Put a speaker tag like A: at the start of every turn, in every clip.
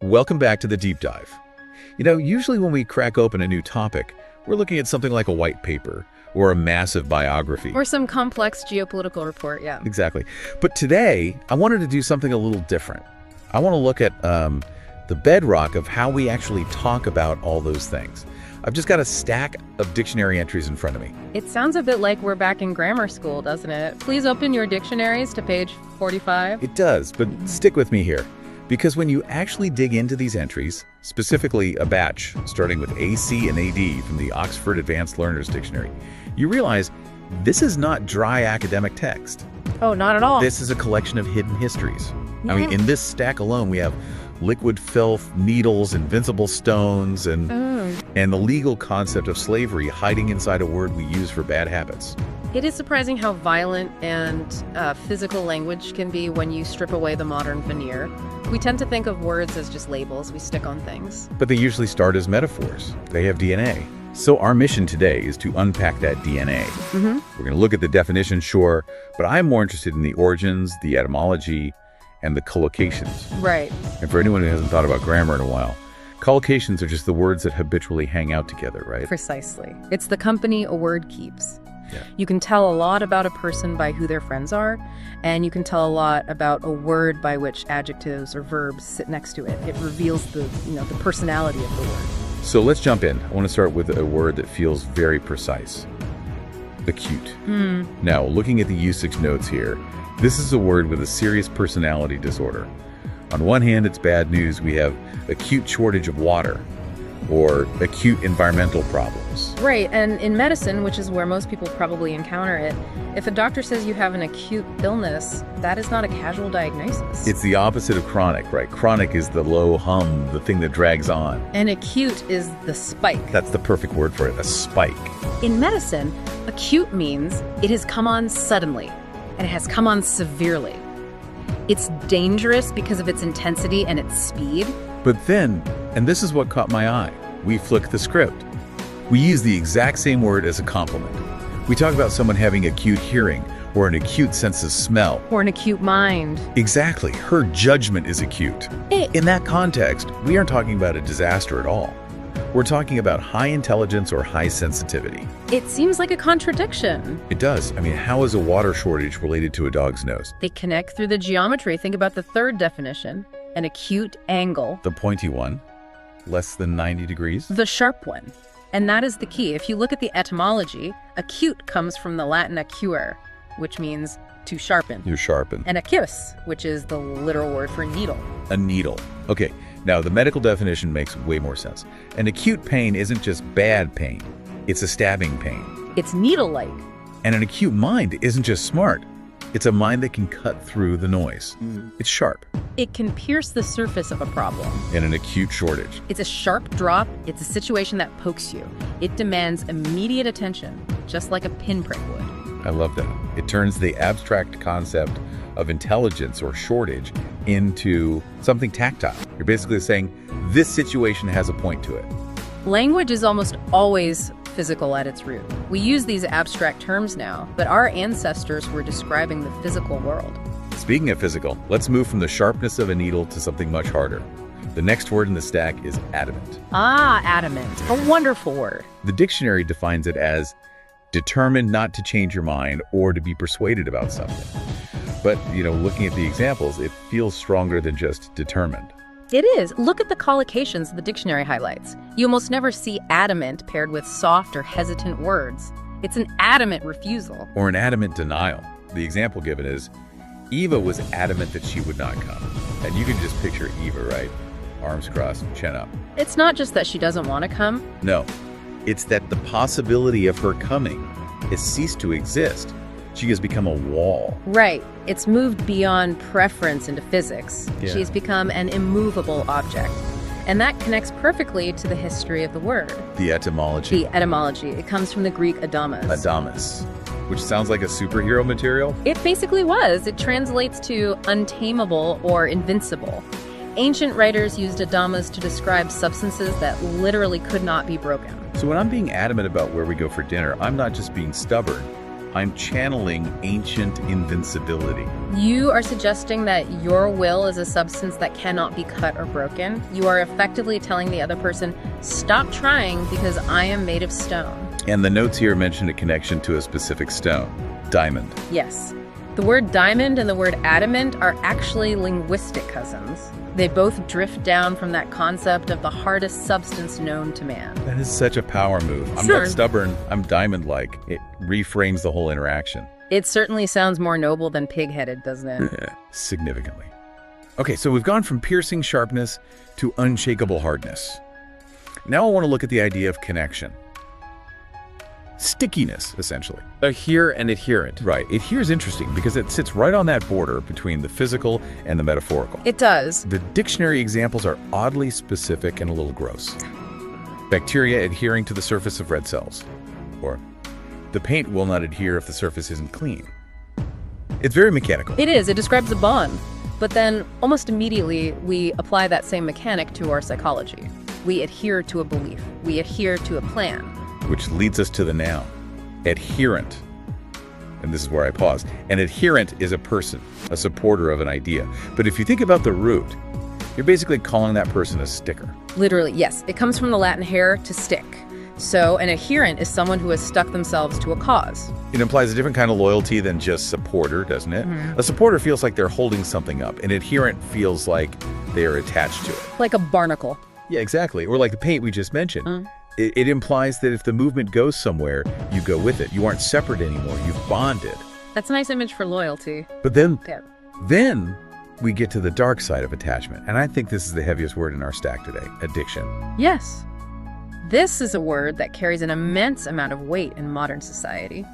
A: Welcome back to the deep dive. Usually when we crack open a new topic, we're looking at something like a white paper or a massive biography.
B: Or some complex geopolitical report, yeah.
A: Exactly. But today, I wanted to do something a little different. I want to look at the bedrock of how we actually talk about all those things. I've just got a stack of dictionary entries in front of me.
B: It sounds a bit like we're back in grammar school, doesn't it? Please open your dictionaries to page 45.
A: It does, but stick with me here. Because when you actually dig into these entries, specifically a batch starting with AC and AD from the Oxford Advanced Learners Dictionary, you realize this is not dry academic text.
B: Oh, not at all.
A: This is a collection of hidden histories.
B: Yeah.
A: I mean, in this stack alone, we have liquid filth, needles, invincible stones, and the legal concept of slavery hiding inside a word we use for bad habits.
B: It is surprising how violent and physical language can be when you strip away the modern veneer. We tend to think of words as just labels we stick on things.
A: But they usually start as metaphors. They have DNA. So our mission today is to unpack that DNA. We're going to look at the definition, sure, but I'm more interested in the origins, the etymology, and the collocations.
B: Right.
A: And for anyone who hasn't thought about grammar in a while, collocations are just the words that habitually hang out together, right?
B: Precisely. It's the company a word keeps.
A: Yeah.
B: You can tell a lot about a person by who their friends are, and you can tell a lot about a word by which adjectives or verbs sit next to it. It reveals the personality of the word.
A: So let's jump in. I want to start with a word that feels very precise. Acute. Now, looking at the usage notes here, this is a word with a serious personality disorder. On one hand, it's bad news. We have acute shortage of water or acute environmental problems.
B: Right, and in medicine, which is where most people probably encounter it, if a doctor says you have an acute illness, that is not a casual diagnosis.
A: It's the opposite of chronic, right? Chronic is the low hum, the thing that drags on.
B: And acute is the spike.
A: That's the perfect word for it, a spike.
B: In medicine, acute means it has come on suddenly, and it has come on severely. It's dangerous because of its intensity and its speed.
A: But then, and this is what caught my eye, we flick the script. We use the exact same word as a compliment. We talk about someone having acute hearing or an acute sense of smell.
B: Or an acute mind.
A: Exactly. Her judgment is acute. In that context, we aren't talking about a disaster at all. We're talking about high intelligence or high sensitivity.
B: It seems like a contradiction.
A: It does. I mean, how is a water shortage related to a dog's nose?
B: They connect through the geometry. Think about the third definition. An acute angle.
A: The pointy one, less than 90 degrees.
B: The sharp one. And that is the key. If you look at the etymology, acute comes from the Latin acquere, which means to sharpen.
A: You sharpen.
B: And acus, which is the literal word for needle.
A: A needle. Okay, now the medical definition makes way more sense. An acute pain isn't just bad pain. It's a stabbing pain.
B: It's needle-like.
A: And an acute mind isn't just smart. It's a mind that can cut through the noise. It's sharp.
B: It can pierce the surface of a problem.
A: In an acute shortage.
B: It's a sharp drop. It's a situation that pokes you. It demands immediate attention, just like a pinprick would.
A: I love that. It turns the abstract concept of intelligence or shortage into something tactile. You're basically saying, this situation has a point to it.
B: Language is almost always physical at its root. We use these abstract terms now, but our ancestors were describing the physical world.
A: Speaking of physical, let's move from the sharpness of a needle to something much harder. The next word in the stack is adamant.
B: Ah, adamant. A wonderful word.
A: The dictionary defines it as determined not to change your mind or to be persuaded about something. But, looking at the examples, it feels stronger than just determined.
B: It is. Look at the collocations the dictionary highlights. You almost never see adamant paired with soft or hesitant words. It's an adamant refusal.
A: Or an adamant denial. The example given is, Eva was adamant that she would not come. And you can just picture Eva, right? Arms crossed, chin up.
B: It's not just that she doesn't want to come.
A: No. It's that the possibility of her coming has ceased to exist. She has become a wall.
B: Right. It's moved beyond preference into physics.
A: Yeah.
B: She's become an immovable object. And that connects perfectly to the history of the word.
A: The etymology.
B: The etymology. It comes from the Greek adamas.
A: Adamas, which sounds like a superhero material.
B: It basically was. It translates to untamable or invincible. Ancient writers used adamas to describe substances that literally could not be broken.
A: So when I'm being adamant about where we go for dinner, I'm not just being stubborn. I'm channeling ancient invincibility.
B: You are suggesting that your will is a substance that cannot be cut or broken. You are effectively telling the other person, stop trying because I am made of stone.
A: And the notes here mention a connection to a specific stone, diamond.
B: Yes. The word diamond and the word adamant are actually linguistic cousins. They both drift down from that concept of the hardest substance known to man.
A: That is such a power move. I'm not stubborn, I'm diamond-like. It reframes the whole interaction.
B: It certainly sounds more noble than pig-headed, doesn't it?
A: Significantly. Okay, so we've gone from piercing sharpness to unshakable hardness. Now I want to look at the idea of connection. Stickiness, essentially.
C: Adhere and adherent.
A: Right. Adhere is interesting because it sits right on that border between the physical and the metaphorical.
B: It does.
A: The dictionary examples are oddly specific and a little gross. Bacteria adhering to the surface of red cells. Or, the paint will not adhere if the surface isn't clean. It's very mechanical.
B: It is. It describes a bond. But then, almost immediately, we apply that same mechanic to our psychology. We adhere to a belief. We adhere to a plan.
A: Which leads us to the noun, adherent. And this is where I pause. An adherent is a person, a supporter of an idea. But if you think about the root, you're basically calling that person a sticker.
B: Literally, yes. It comes from the Latin "here," to stick. So an adherent is someone who has stuck themselves to a cause.
A: It implies a different kind of loyalty than just supporter, doesn't it? A supporter feels like they're holding something up. An adherent feels like they are attached to it.
B: Like a barnacle.
A: Yeah, exactly. Or like the paint we just mentioned. It implies that if the movement goes somewhere, you go with it. You aren't separate anymore. You've bonded.
B: That's a nice image for loyalty.
A: But then
B: Yeah.
A: we get to the dark side of attachment. And I think this is the heaviest word in our stack today, addiction.
B: Yes. This is a word that carries an immense amount of weight in modern society.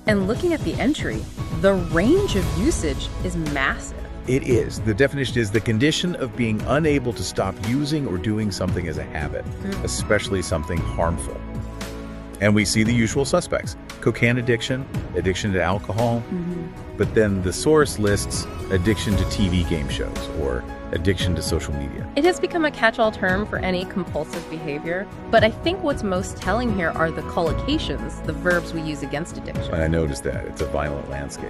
B: And looking at the entry, the range of usage is massive.
A: It is. The definition is the condition of being unable to stop using or doing something as a habit, especially something harmful. And we see the usual suspects: cocaine addiction, addiction to alcohol, but then the source lists addiction to TV game shows or addiction to social media.
B: It has become a catch-all term for any compulsive behavior, but I think what's most telling here are the collocations, the verbs we use against addiction.
A: And I noticed that. It's a violent landscape.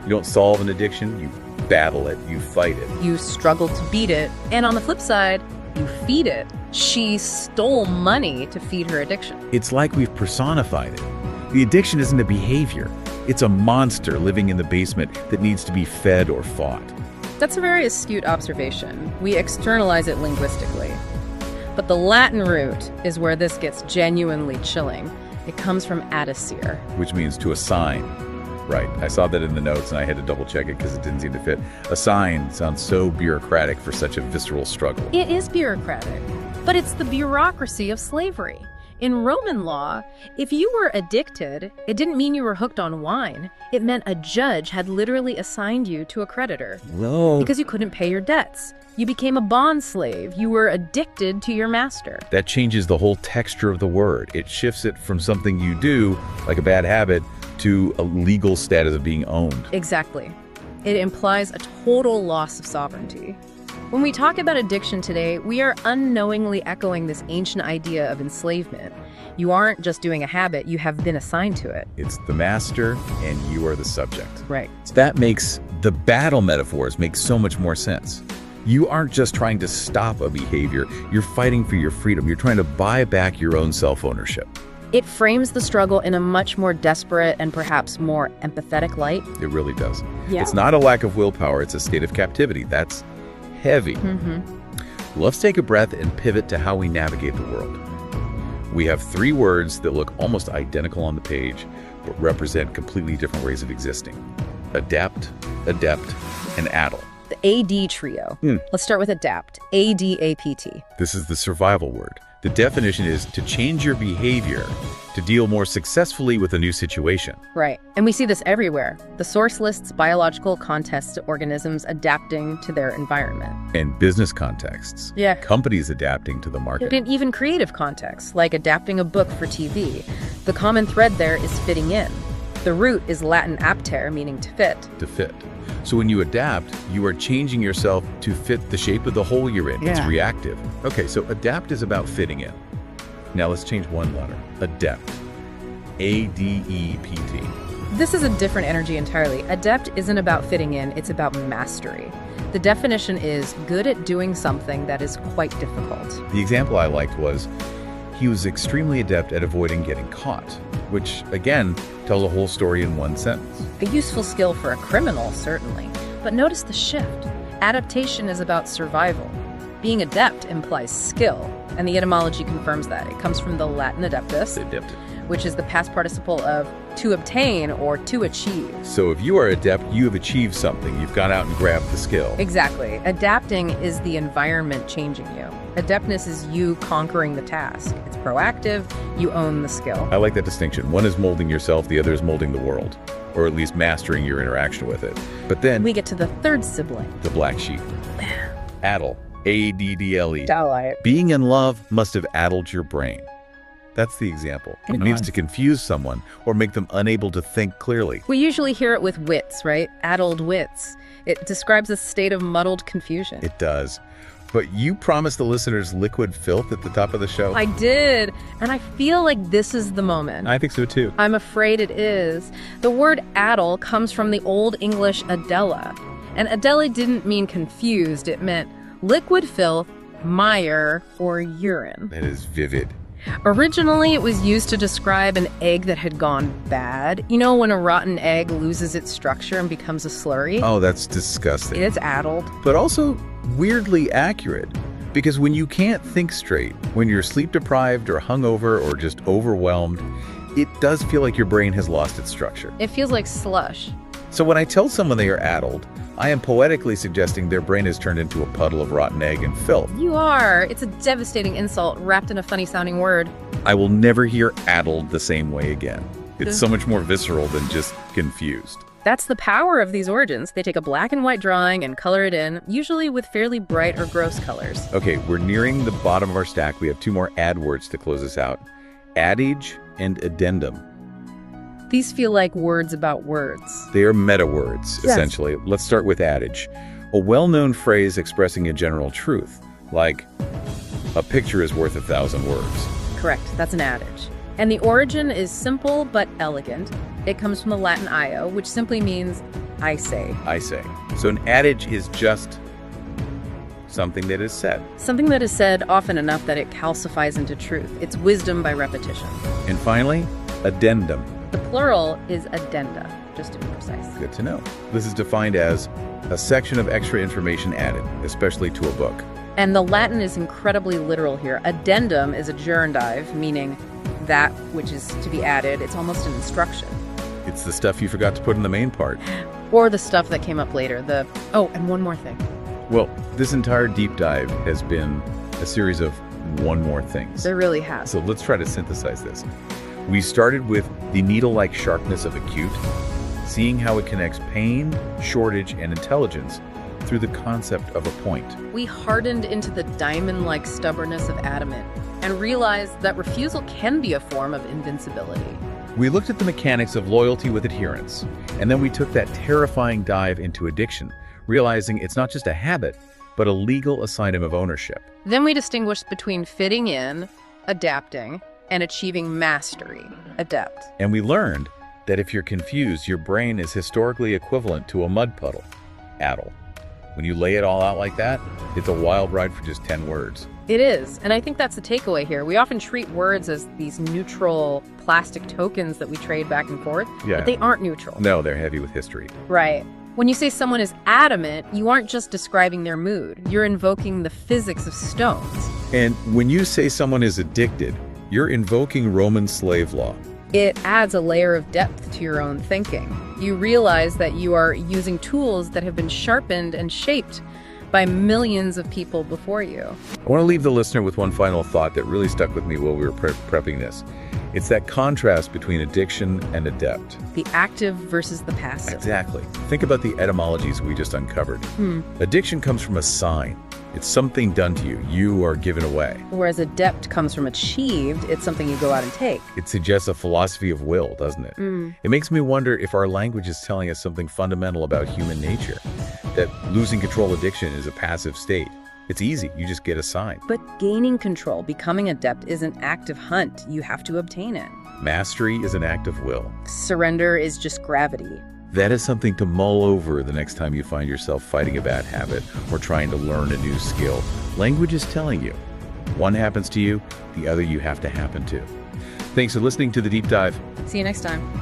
A: You don't solve an addiction, you battle it, you fight it.
B: You struggle to beat it, and on the flip side, you feed it. She stole money to feed her addiction.
A: It's like we've personified it. The addiction isn't a behavior. It's a monster living in the basement that needs to be fed or fought.
B: That's a very astute observation. We externalize it linguistically. But the Latin root is where this gets genuinely chilling. It comes from addicere,
A: which means to assign. Right. I saw that in the notes and I had to double check it because it didn't seem to fit. Assign sounds so bureaucratic for such a visceral struggle.
B: It is bureaucratic, but it's the bureaucracy of slavery. In Roman law, if you were addicted, it didn't mean you were hooked on wine. It meant a judge had literally assigned you to a creditor.
A: Whoa.
B: Because you couldn't pay your debts. You became a bond slave. You were addicted to your master.
A: That changes the whole texture of the word. It shifts it from something you do, like a bad habit, to a legal status of being owned.
B: Exactly. It implies a total loss of sovereignty. When we talk about addiction today, we are unknowingly echoing this ancient idea of enslavement. You aren't just doing a habit, you have been assigned to it.
A: It's the master and you are the subject.
B: Right.
A: So that makes the battle metaphors make so much more sense. You aren't just trying to stop a behavior, you're fighting for your freedom. You're trying to buy back your own self-ownership.
B: It frames the struggle in a much more desperate and perhaps more empathetic light.
A: It really does.
B: Yeah.
A: It's not a lack of willpower, it's a state of captivity. That's heavy. Let's take a breath and pivot to how we navigate the world. We have three words that look almost identical on the page, but represent completely different ways of existing. Adapt, adept, and addle.
B: The AD trio. Let's start with adapt. ADAPT.
A: This is the survival word. The definition is to change your behavior to deal more successfully with a new situation.
B: Right. And we see this everywhere. The source lists biological contests to organisms adapting to their environment.
A: And business contexts.
B: Yeah.
A: Companies adapting to the market.
B: And even creative contexts, like adapting a book for TV. The common thread there is fitting in. The root is Latin apter, meaning to fit.
A: To fit. So when you adapt, you are changing yourself to fit the shape of the hole you're in. It's reactive. Okay, so adapt is about fitting in. Now let's change one letter. Adept. ADEPT.
B: This is a different energy entirely. Adept isn't about fitting in, it's about mastery. The definition is good at doing something that is quite difficult.
A: The example I liked was, he was extremely adept at avoiding getting caught, which, again, tells a whole story in one sentence.
B: A useful skill for a criminal, certainly. But notice the shift. Adaptation is about survival. Being adept implies skill, and the etymology confirms that. It comes from the Latin adeptus,
A: Adept.
B: which is the past participle of to obtain or to achieve.
A: So if you are adept, you have achieved something. You've gone out and grabbed the skill.
B: Exactly. Adapting is the environment changing you. Adeptness is you conquering the task. It's proactive, you own the skill.
A: I like that distinction. One is molding yourself, the other is molding the world, or at least mastering your interaction with it. But then,
B: We get to the third sibling.
A: the black sheep. Addle. A-D-D-L-E.
B: Dowlight.
A: Being in love must have addled your brain. That's the example. It means to confuse someone or make them unable to think clearly.
B: We usually hear it with wits, right? Addled wits. It describes a state of muddled confusion.
A: It does. But you promised the listeners liquid filth at the top of the show.
B: I did, and I feel like this is the moment.
A: I think so too.
B: I'm afraid it is. The word addle comes from the Old English adella, and adella didn't mean confused, it meant liquid filth, mire, or urine.
A: That is vivid.
B: Originally, it was used to describe an egg that had gone bad. You know when a rotten egg loses its structure and becomes a slurry?
A: Oh, that's disgusting.
B: It's addled.
A: But also weirdly accurate. Because when you can't think straight, when you're sleep deprived or hungover or just overwhelmed, it does feel like your brain has lost its structure.
B: It feels like slush.
A: So when I tell someone they are addled, I am poetically suggesting their brain has turned into a puddle of rotten egg and filth.
B: You are. It's a devastating insult wrapped in a funny-sounding word.
A: I will never hear addled the same way again. It's so much more visceral than just confused.
B: That's the power of these origins. They take a black and white drawing and color it in, usually with fairly bright or gross colors.
A: Okay, we're nearing the bottom of our stack. We have two more add words to close us out. Adage and addendum.
B: These feel like words about words.
A: They are meta words,
B: Yes.
A: essentially. Let's start with adage. A well-known phrase expressing a general truth, like, a picture is worth 1,000 words.
B: Correct, that's an adage. And the origin is simple but elegant. It comes from the Latin io, which simply means I say.
A: I say. So an adage is just something that is said.
B: Something that is said often enough that it calcifies into truth. It's wisdom by repetition.
A: And finally, addendum.
B: The plural is addenda, just to be precise.
A: Good to know. This is defined as a section of extra information added, especially to a book.
B: And the Latin is incredibly literal here. Addendum is a gerundive, meaning that which is to be added. It's almost an instruction.
A: It's the stuff you forgot to put in the main part.
B: Or the stuff that came up later. Oh, and one more thing.
A: Well, this entire deep dive has been a series of one more things.
B: There really has.
A: So let's try to synthesize this. We started with the needle-like sharpness of acute, seeing how it connects pain, shortage, and intelligence through the concept of a point.
B: We hardened into the diamond-like stubbornness of adamant and realized that refusal can be a form of invincibility.
A: We looked at the mechanics of loyalty with adherence, and then we took that terrifying dive into addiction, realizing it's not just a habit, but a legal assignment of ownership.
B: Then we distinguished between fitting in, adapting, and achieving mastery, adept.
A: And we learned that if you're confused, your brain is historically equivalent to a mud puddle, addle. When you lay it all out like that, it's a wild ride for just 10 words.
B: It is, and I think that's the takeaway here. We often treat words as these neutral plastic tokens that we trade back and forth,
A: Yeah.
B: but they aren't neutral.
A: No, they're heavy with history.
B: Right. When you say someone is adamant, you aren't just describing their mood. You're invoking the physics of stones.
A: And when you say someone is addicted, you're invoking Roman slave law.
B: It adds a layer of depth to your own thinking. You realize that you are using tools that have been sharpened and shaped by millions of people before you.
A: I want to leave the listener with one final thought that really stuck with me while we were prepping this. It's that contrast between addiction and adept.
B: The active versus the passive.
A: Exactly. Think about the etymologies we just uncovered. Addiction comes from a sign. It's something done to you. You are given away.
B: Whereas adept comes from achieved. It's something you go out and take.
A: It suggests a philosophy of will, doesn't it? It makes me wonder if our language is telling us something fundamental about human nature, that losing control addiction is a passive state, It's easy. You just get a sign.
B: But gaining control, becoming adept, is an active hunt. You have to obtain it.
A: Mastery is an act of will.
B: Surrender is just gravity.
A: That is something to mull over the next time you find yourself fighting a bad habit or trying to learn a new skill. Language is telling you. One happens to you, the other you have to happen to. Thanks for listening to The Deep Dive.
B: See you next time.